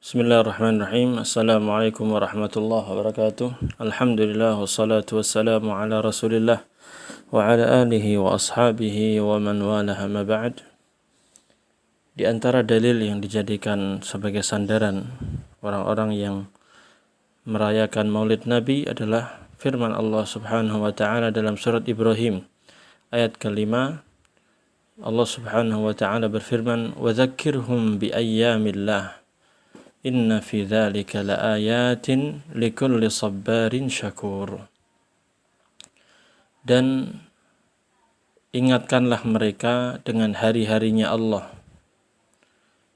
Bismillahirrahmanirrahim. Assalamualaikum warahmatullahi wabarakatuh. Alhamdulillah wassalatu wassalamu ala Rasulillah wa ala alihi wa ashabihi wa man walaha ma ba'd. Di antara dalil yang dijadikan sebagai sandaran orang-orang yang merayakan Maulid Nabi adalah firman Allah Subhanahu wa taala dalam surat Ibrahim ayat ke-5. Allah Subhanahu wa taala berfirman, "Wa dzakkirhum bi ayyamillah. Inna fi dzalika laayatin likulli sabbarin syakur." Dan ingatkanlah mereka dengan hari-harinya Allah.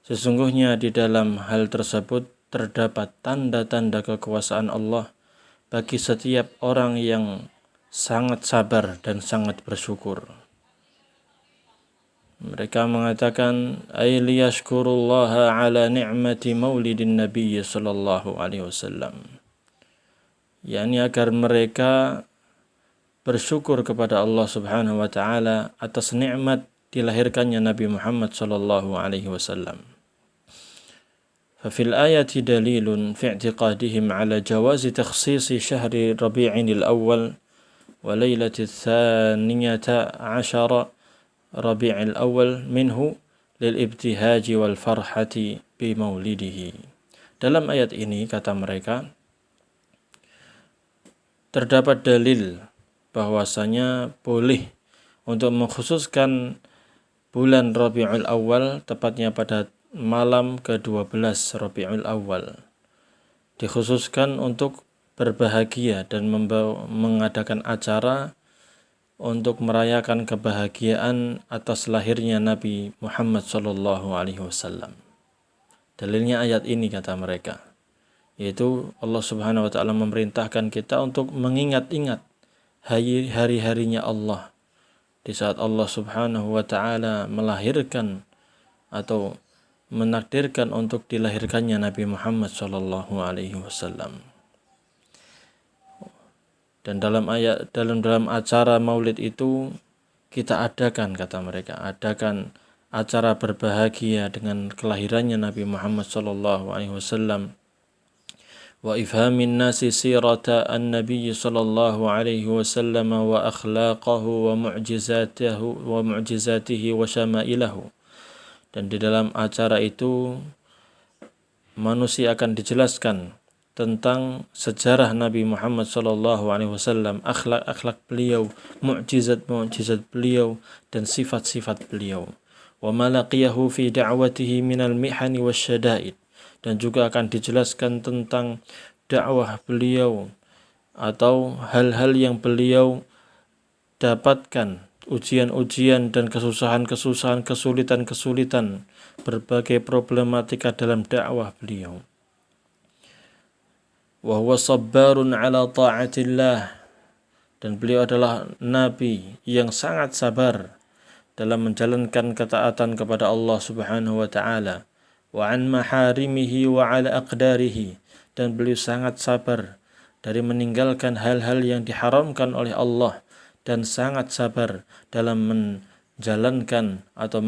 Sesungguhnya di dalam hal tersebut terdapat tanda-tanda kekuasaan Allah bagi setiap orang yang sangat sabar dan sangat bersyukur. Mereka mengatakan ay liyashkurullaha ala ni'mati maulidin nabiy sallallahu alaihi wasallam, yakni agar mereka bersyukur kepada Allah Subhanahu wa taala atas nikmat dilahirkannya Nabi Muhammad sallallahu alaihi wasallam. Fa fil ayati dalilun fi i'tiqadihim ala jawazi takhsisi syahri Rabi'il awal wa lailati tsaniyata 'ashara Rabi'il awal minhu lil ibtihaji wal farhati bi maulidihi. Dalam ayat ini kata mereka terdapat dalil bahwasanya boleh untuk mengkhususkan bulan Rabi'ul Awal, tepatnya pada malam ke-12 Rabi'ul Awal, dikhususkan untuk berbahagia dan mengadakan acara untuk merayakan kebahagiaan atas lahirnya Nabi Muhammad sallallahu alaihi wasallam. Dalilnya ayat ini kata mereka, yaitu Allah Subhanahu wa taala memerintahkan kita untuk mengingat-ingat hari-harinya Allah di saat Allah Subhanahu wa taala melahirkan atau menakdirkan untuk dilahirkannya Nabi Muhammad sallallahu alaihi wasallam. Dan dalam acara Maulid itu kita adakan, kata mereka, adakan acara berbahagia dengan kelahirannya Nabi Muhammad sallallahu alaihi wasallam, wa ifhamin nasi sirata an-nabiy sallallahu alaihi wasallam wa akhlaqahu wa mu'jizatihi wa syamailahu. Dan di dalam acara itu manusia akan dijelaskan tentang sejarah Nabi Muhammad sallallahu alaihi wasallam, akhlak-akhlak beliau, mukjizat beliau dan sifat-sifat beliau. Wa ma laqiyahu fi da'watihi minal mihani wasyada'id, dan juga akan dijelaskan tentang dakwah beliau atau hal-hal yang beliau dapatkan, ujian-ujian dan kesusahan-kesusahan, kesulitan-kesulitan, berbagai problematika dalam dakwah beliau. Wa huwa sabbarun ala ta'atillah, dan beliau adalah nabi yang sangat sabar dalam menjalankan ketaatan kepada Allah Subhanahu wa taala, wa an maharimihi wa ala aqdarihi, dan beliau sangat sabar dari meninggalkan hal-hal yang diharamkan oleh Allah dan sangat sabar dalam menjalankan atau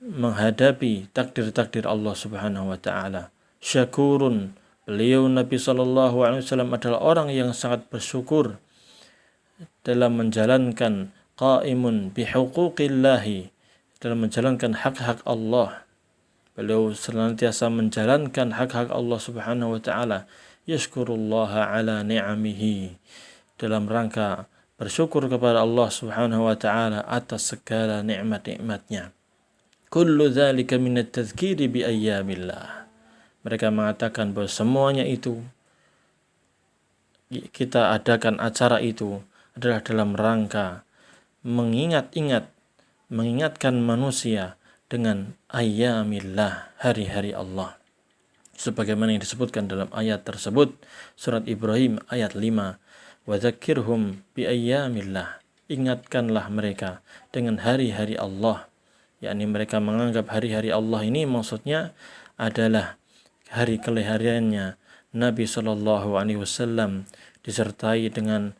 menghadapi takdir-takdir Allah Subhanahu wa taala. Syakurun, beliau Nabi sallallahu alaihi wasallam adalah orang yang sangat bersyukur dalam menjalankan qaimun bihuquqillahi, dalam menjalankan hak-hak Allah. Beliau senantiasa menjalankan hak-hak Allah Subhanahu wa taala. Yashkurullaha ala ni'amihi, dalam rangka bersyukur kepada Allah Subhanahu wa taala atas segala nikmat-nikmatnya. Kullu dzalika minat tadzkiri bi ayyamillah. Mereka mengatakan bahwa semuanya itu kita adakan acara itu adalah dalam rangka mengingatkan manusia dengan ayyamillah, hari-hari Allah. Sebagaimana yang disebutkan dalam ayat tersebut, surat Ibrahim ayat 5, wa dzakkirhum bi ayyamillah, ingatkanlah mereka dengan hari-hari Allah. Yakni mereka menganggap hari-hari Allah ini maksudnya adalah hari kelahirannya Nabi sallallahu alaihi wasallam, disertai dengan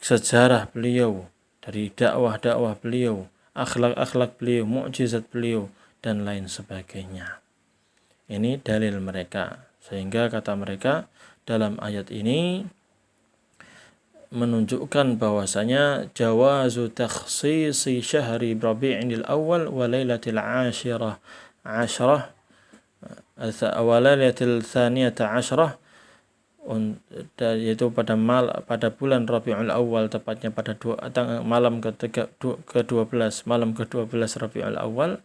sejarah beliau, dari dakwah-dakwah beliau, akhlak-akhlak beliau, mukjizat beliau dan lain sebagainya. Ini dalil mereka. Sehingga kata mereka dalam ayat ini menunjukkan bahwasanya jawazu takhsisi syahri Rabi'il awal wa lailatil ashirah wa lailatil thaniyata asyrah, yaitu pada bulan Rabiul Awal, tepatnya pada malam ke-12 malam ke-12 Rabiul Awal,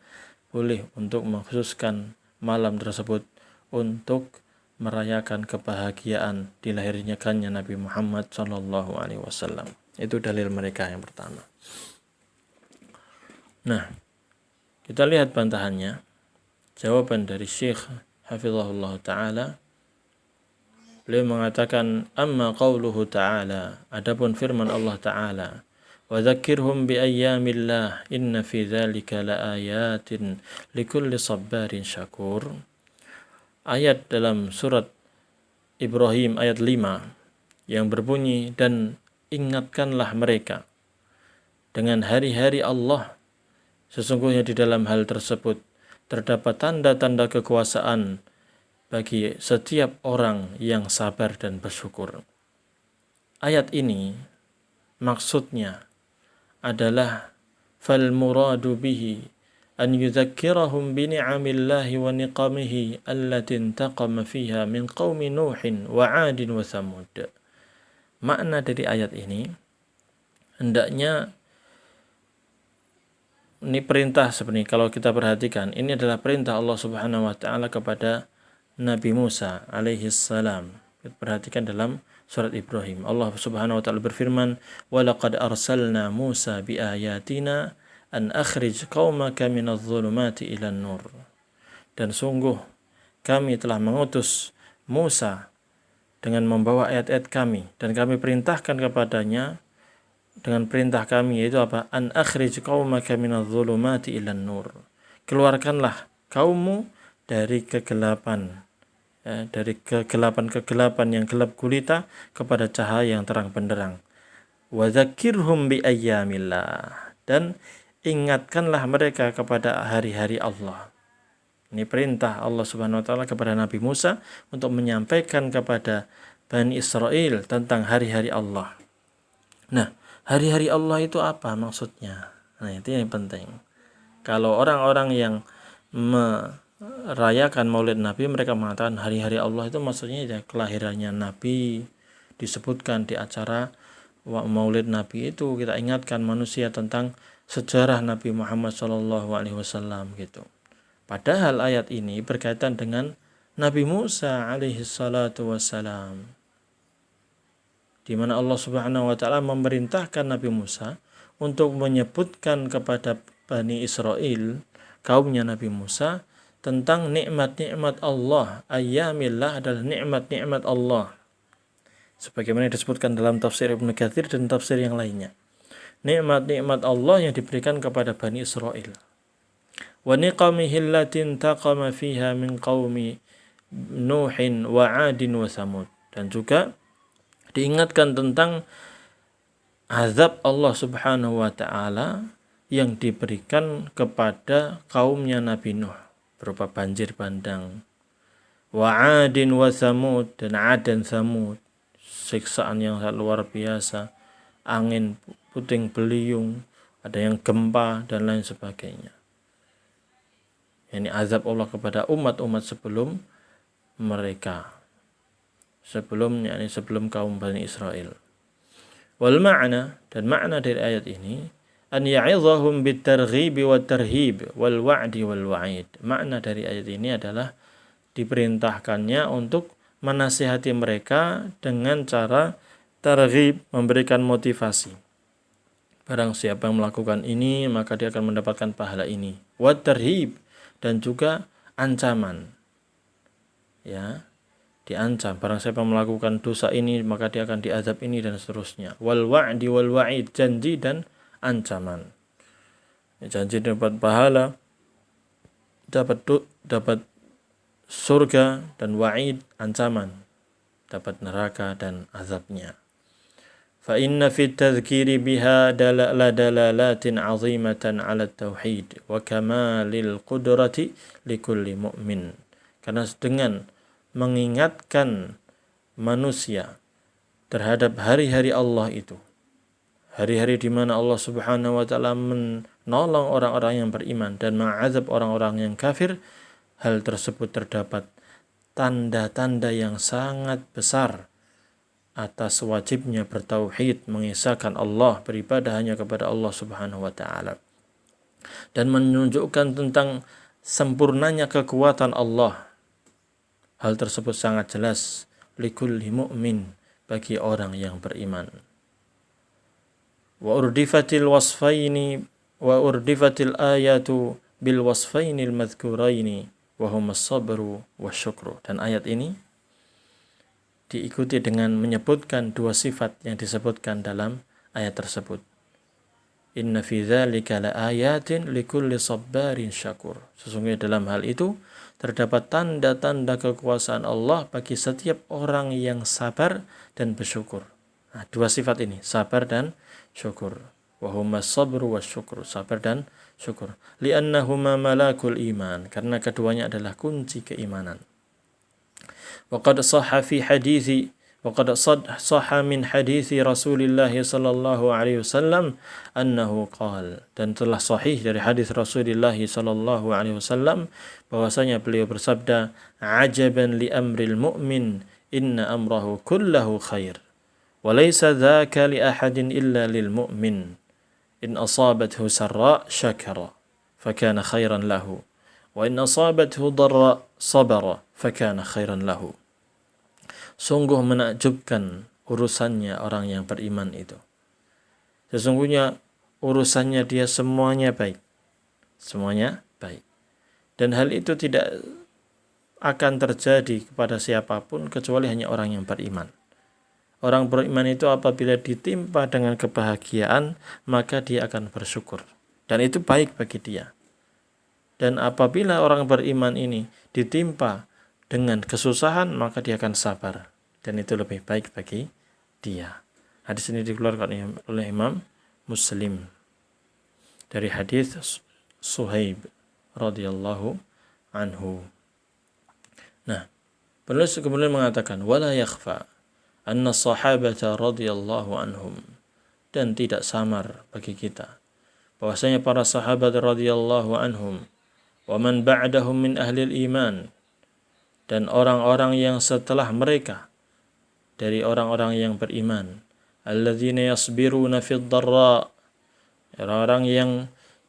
boleh untuk mengkhususkan malam tersebut untuk merayakan kebahagiaan dilahirkannya Nabi Muhammad sallallahu alaihi wasallam. Itu dalil mereka yang pertama. Nah, kita lihat bantahannya. Jawaban dari Syekh hafizahullah taala, beliau mengatakan, amma qauluhu ta'ala, adapun firman Allah ta'ala, wa dzakirhum bi ayyamillah inna fi dzalika laayatin likulli sabbarin syakur. Ayat dalam surat Ibrahim ayat 5 yang berbunyi, dan ingatkanlah mereka dengan hari-hari Allah, sesungguhnya di dalam hal tersebut terdapat tanda-tanda kekuasaan bagi setiap orang yang sabar dan bersyukur. Ayat ini maksudnya adalah fal muradu bihi an yudzakkirahum bi ni'amillahi wa niqamihi allati intaqama fiha min qaumi Nuhin wa 'Adin wa Thamud. Makna dari ayat ini hendaknya, ini perintah sebenarnya kalau kita perhatikan, ini adalah perintah Allah Subhanahu wa taala kepada Nabi Musa alaihi salam. Kita perhatikan dalam surat Ibrahim, Allah Subhanahu wa taala berfirman, "Wa laqad arsalna Musa bi ayatina an akhrij qaumaka minadh-dhulumati ilan nur." Dan sungguh kami telah mengutus Musa dengan membawa ayat-ayat kami, dan kami perintahkan kepadanya dengan perintah kami, yaitu apa? An akhrij qaumaka minadh-dhulumati ilan nur. Keluarkanlah kaummu dari kegelapan, dari kegelapan yang gelap gulita kepada cahaya yang terang benderang. Wa dzakirhum bi ayyamillah, dan ingatkanlah mereka kepada hari-hari Allah. Ini perintah Allah Subhanahu wa taala kepada Nabi Musa untuk menyampaikan kepada Bani Israel tentang hari-hari Allah. Nah, hari-hari Allah itu apa maksudnya? Nah, itu yang penting. Kalau orang-orang yang merayakan Maulid Nabi, mereka mengatakan hari-hari Allah itu maksudnya ya kelahirannya Nabi, disebutkan di acara Maulid Nabi itu kita ingatkan manusia tentang sejarah Nabi Muhammad SAW gitu. Padahal ayat ini berkaitan dengan Nabi Musa alaihi salatu wassalam, di mana Allah Subhanahu wa taala memerintahkan Nabi Musa untuk menyebutkan kepada Bani Israel, kaumnya Nabi Musa, tentang nikmat-nikmat Allah. Ayyamillah adalah nikmat-nikmat Allah, sebagaimana disebutkan dalam tafsir Ibnu Katsir dan tafsir yang lainnya. Nikmat-nikmat Allah yang diberikan kepada Bani Israel. Wa niqamihi allati intaqama fiha min qaumi Nuhin wa 'Adin wa Thamud. Dan juga diingatkan tentang azab Allah Subhanahu wa taala yang diberikan kepada kaumnya Nabi Nuh berupa banjir bandang. Wa 'Adin wa Thamud, dan 'Ad dan Thamud, siksaan yang sangat luar biasa, angin puting beliung, ada yang gempa dan lain sebagainya. Ini azab Allah kepada umat-umat sebelum mereka, sebelum kaum Bani Israel. Wal ma'na, dan makna dari ayat ini, an ya'idhahum bitarghib wa tarhib wal wa'di wal wa'id. Makna dari ayat ini adalah diperintahkannya untuk menasihati mereka dengan cara targhib, memberikan motivasi. Barang siapa yang melakukan ini, maka dia akan mendapatkan pahala ini. Wa tarhib, dan juga ancaman. Ya, diancam, barang siapa melakukan dosa ini maka dia akan diazab ini, dan seterusnya. Wal wa'di wal wa'id, janji dan ancaman. Ya, janji dapat pahala, dapat surga, dan wa'id ancaman, dapat neraka dan azabnya. Fa inna fi tadhkiri biha dalalatin 'azimatan 'ala tauhid wa kamalil qudrati likulli mu'min. Karena dengan mengingatkan manusia terhadap hari-hari Allah itu, hari-hari di mana Allah Subhanahu wa taala menolong orang-orang yang beriman dan mengazab orang-orang yang kafir, hal tersebut terdapat tanda-tanda yang sangat besar atas wajibnya bertauhid, mengisahkan Allah, beribadah hanya kepada Allah Subhanahu wa taala, dan menunjukkan tentang sempurnanya kekuatan Allah. Hal tersebut sangat jelas likulli mu'min, bagi orang yang beriman. Wa urdifatil ayatu bil wasfainil madhkuraini wa huma as-sabru wasyukru. Dan ayat ini diikuti dengan menyebutkan dua sifat yang disebutkan dalam ayat tersebut. Inna fi dzalika laayatin likulli sabbarin syakur. Sesungguhnya dalam hal itu terdapat tanda-tanda kekuasaan Allah bagi setiap orang yang sabar dan bersyukur. Nah, dua sifat ini, sabar dan syukur. Wa huma sabru wasyukru, sabar dan syukur. Li'annahuma malakul iman, karena keduanya adalah kunci keimanan. وقد صح من حديث رسول الله صلى الله عليه وسلم أنه قال, dan telah sahih dari hadis Rasulullah sallallahu alaihi wasallam bahwasanya beliau bersabda, ajaban li amril mu'min inna amrahu kullahu khair wa laysa dzaka li ahadin illa lil mu'min in asabathu sarra syakara fakana khairan lahu wa in asabathu darra sabara fakana khairan lahu. Sungguh menakjubkan urusannya orang yang beriman itu. Sesungguhnya urusannya dia semuanya baik. Semuanya baik. Dan hal itu tidak akan terjadi kepada siapapun kecuali hanya orang yang beriman. Orang beriman itu apabila ditimpa dengan kebahagiaan, maka dia akan bersyukur. Dan itu baik bagi dia. Dan apabila orang beriman ini ditimpa dengan kesusahan, maka dia akan sabar, dan itu lebih baik bagi dia. Hadis ini dikeluarkan oleh Imam Muslim dari hadis Suhaib radhiyallahu anhu. Nah, penulis kemudian mengatakan wala yakhfa anna sahabata radhiyallahu anhum, dan tidak samar bagi kita bahwasanya para sahabat radhiyallahu anhum wa man ba'dahum min ahli iman, dan orang-orang yang setelah mereka dari orang-orang yang beriman, alladzina yasbiruna fid dharra, orang-orang yang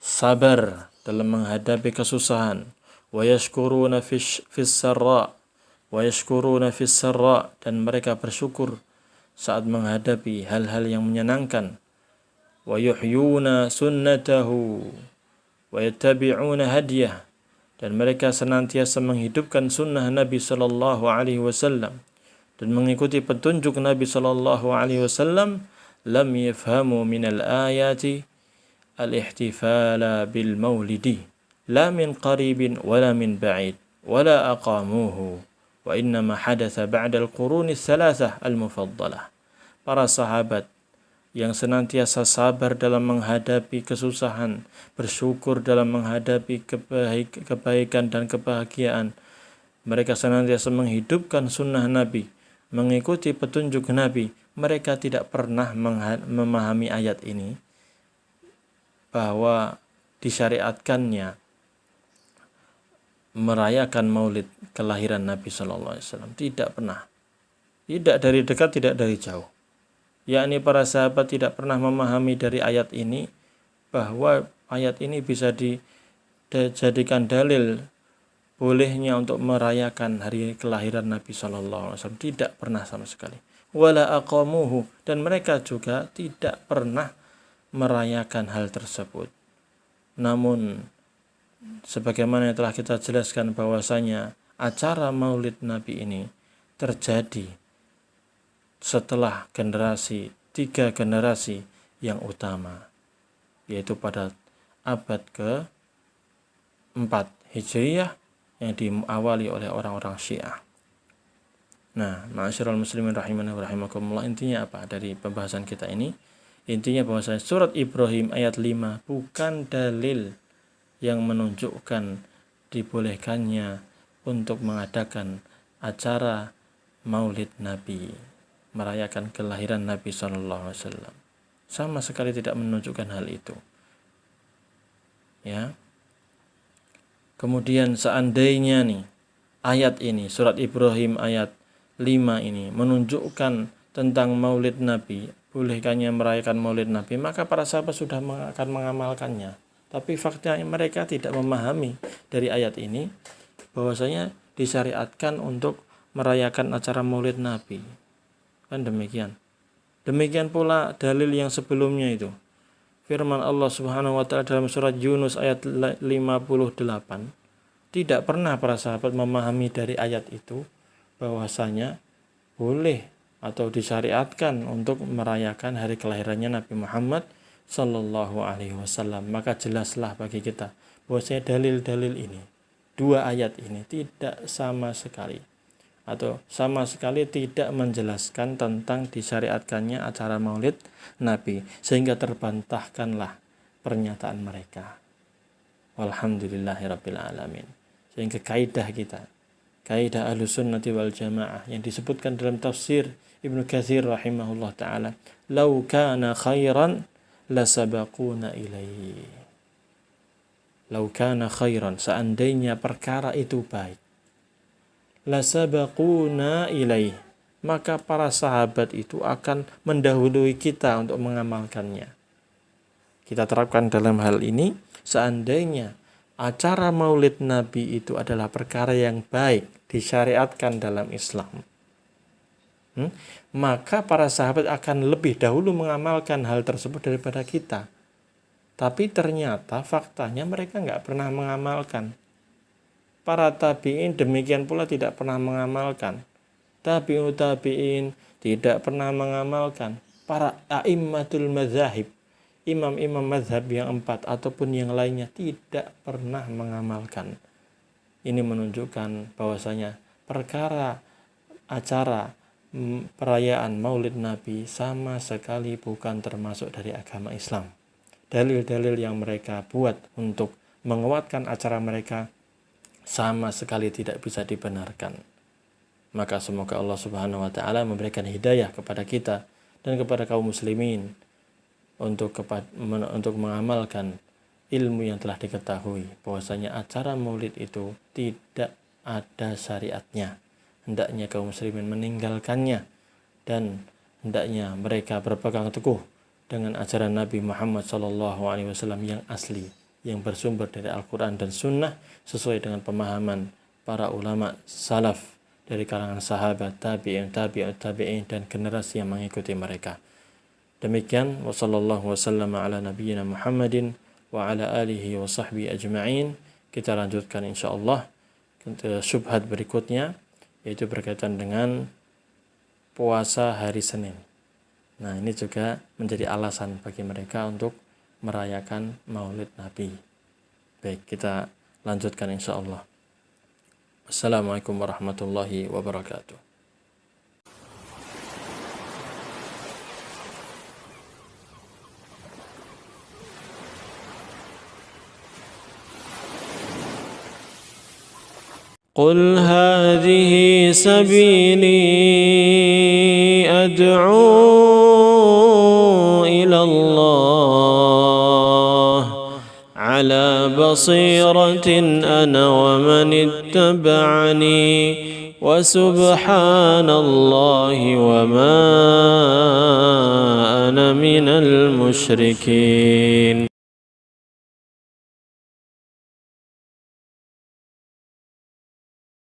sabar dalam menghadapi kesusahan, wa yashkuruna fis sarra, dan mereka bersyukur saat menghadapi hal-hal yang menyenangkan, wa yuhyuna sunnatahu wa yattabi'una hadiyah, dan mereka senantiasa menghidupkan sunnah Nabi sallallahu alaihi wasallam dan mengikuti petunjuk Nabi sallallahu alaihi wasallam, lam yafhamu minal ayati al-ihtifala bil maulidi la min qaribin wala min ba'id wala aqamuhu wa innama hadatha ba'da al-quruni thalathah al-mufaddalah. Para sahabat yang senantiasa sabar dalam menghadapi kesusahan, bersyukur dalam menghadapi kebaikan dan kebahagiaan. Mereka senantiasa menghidupkan sunnah Nabi, mengikuti petunjuk Nabi. Mereka tidak pernah memahami ayat ini, bahwa disyariatkannya merayakan maulid kelahiran Nabi Sallallahu Alaihi Wasallam. Tidak pernah. Tidak dari dekat, tidak dari jauh. Yakni para sahabat tidak pernah memahami dari ayat ini bahwa ayat ini bisa dijadikan dalil bolehnya untuk merayakan hari kelahiran Nabi Sallallahu Alaihi Wasallam. Tidak pernah sama sekali. Wala aqamuhu, dan mereka juga tidak pernah merayakan hal tersebut. Namun sebagaimana yang telah kita jelaskan bahwasanya acara maulid Nabi ini terjadi setelah tiga generasi yang utama, yaitu pada abad ke-4 Hijriyah yang diawali oleh orang-orang Syiah. Nah, ma'asyiral muslimin rahimani wa rahimakumullah, intinya apa dari pembahasan kita ini? Intinya bahwasanya surat Ibrahim ayat 5 bukan dalil yang menunjukkan dibolehkannya untuk mengadakan acara Maulid Nabi, merayakan kelahiran Nabi SAW. Sama sekali tidak menunjukkan hal itu. Ya. Kemudian seandainya nih ayat ini, surat Ibrahim ayat 5 ini menunjukkan tentang Maulid Nabi, bolehkannya merayakan Maulid Nabi, maka para sahabat sudah akan mengamalkannya. Tapi faktanya mereka tidak memahami dari ayat ini bahwasanya disyariatkan untuk merayakan acara Maulid Nabi. Kan demikian. Demikian pula dalil yang sebelumnya itu. Firman Allah Subhanahu wa taala dalam surat Yunus ayat 58. Tidak pernah para sahabat memahami dari ayat itu bahwasanya boleh atau disyariatkan untuk merayakan hari kelahirannya Nabi Muhammad sallallahu alaihi wasallam. Maka jelaslah bagi kita bahwasanya dalil-dalil ini, dua ayat ini tidak sama sekali atau sama sekali tidak menjelaskan tentang disyariatkannya acara Maulid Nabi, sehingga terbantahkanlah pernyataan mereka. Walhamdulillahirabbil alamin. Sehingga kaidah kita, kaidah Ahlussunnati wal Jamaah yang disebutkan dalam tafsir Ibnu Katsir rahimahullah taala, "Lau kana khairan lasabaquna ilaihi." Lau kana khairan, seandainya perkara itu baik, lasabaquna ilaihi, maka para sahabat itu akan mendahului kita untuk mengamalkannya. Kita terapkan dalam hal ini, seandainya acara Maulid Nabi itu adalah perkara yang baik, disyariatkan dalam Islam, maka para sahabat akan lebih dahulu mengamalkan hal tersebut daripada kita. Tapi ternyata faktanya mereka nggak pernah mengamalkan. Para tabi'in demikian pula tidak pernah mengamalkan. Tabi'ut tabi'in tidak pernah mengamalkan. Para a'immatul mazahib, imam-imam mazhab yang 4 ataupun yang lainnya tidak pernah mengamalkan. Ini menunjukkan bahwasanya perkara acara perayaan Maulid Nabi sama sekali bukan termasuk dari agama Islam. Dalil-dalil yang mereka buat untuk menguatkan acara mereka sama sekali tidak bisa dibenarkan. Maka semoga Allah Subhanahu wa taala memberikan hidayah kepada kita dan kepada kaum muslimin untuk mengamalkan ilmu yang telah diketahui bahwasanya acara Maulid itu tidak ada syariatnya. Hendaknya kaum muslimin meninggalkannya dan hendaknya mereka berpegang teguh dengan ajaran Nabi Muhammad SAW yang asli, yang bersumber dari Al-Quran dan Sunnah sesuai dengan pemahaman para ulama salaf dari kalangan sahabat, tabi'in, tabi'ut tabi'in dan generasi yang mengikuti mereka. Demikian wa sallallahu wasallam ala nabiyyina Muhammadin wa ala alihi wa sahbihi ajma'in. Kita lanjutkan insyaallah syubhat berikutnya, yaitu berkaitan dengan puasa hari Senin. Nah, ini juga menjadi alasan bagi mereka untuk merayakan Maulid Nabi. Baik, kita lanjutkan insyaallah. Assalamualaikum warahmatullahi wabarakatuh. قل هذه سبيلي أدعو إلى الله على بصيرة أنا ومن اتبعني وسبحان الله وما أنا من المشركين.